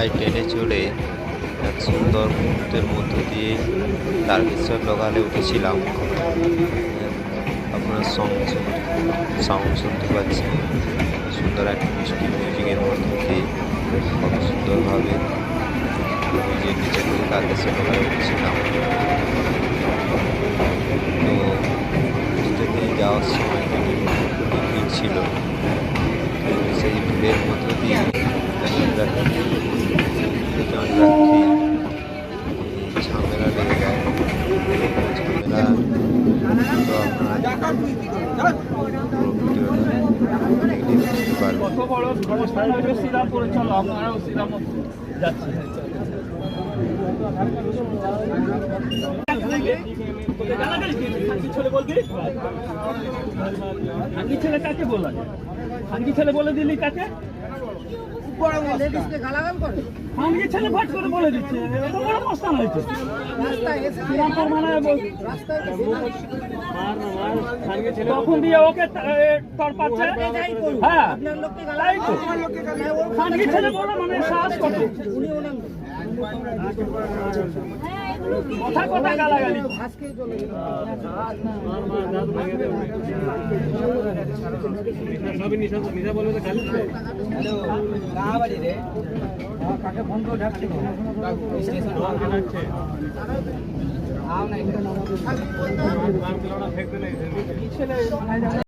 চালায় ট্রেনে চড়ে এক সুন্দর মুহূর্তের মধ্য দিয়ে তারকেশ্বর লোকালে উঠেছিলাম। আপনার সাউন্ড শুনতে পাচ্ছেন, সুন্দর একটা মিষ্টি মিউজিকের মধ্য দিয়ে কত সুন্দরভাবে ব্রিজের নিচে থেকে তারকেশ্বর লোকালে উঠেছিলাম। তো স্টেশনে যাওয়ার সময় ভিড় ছিল, সেই ভিড়ের মধ্য দিয়ে ঝামেলা লেগে যায়। ঝামেলা তো আপনারা বুঝতে পারবেন। ছেলে কাকে বলা খানকি ছেলে বলে দিলি কাকে খানকি ছেলে ফাট করে বলে দিচ্ছে এত বড় মস্তান হয়েছে তখন দিয়ে ওকে তর পাচ্ছে। হ্যাঁ তাই তো খানকি ছেলে বলে মানে সাহস কত কথা কথা গালাগালি। কাকে ফোন করে ডাকছে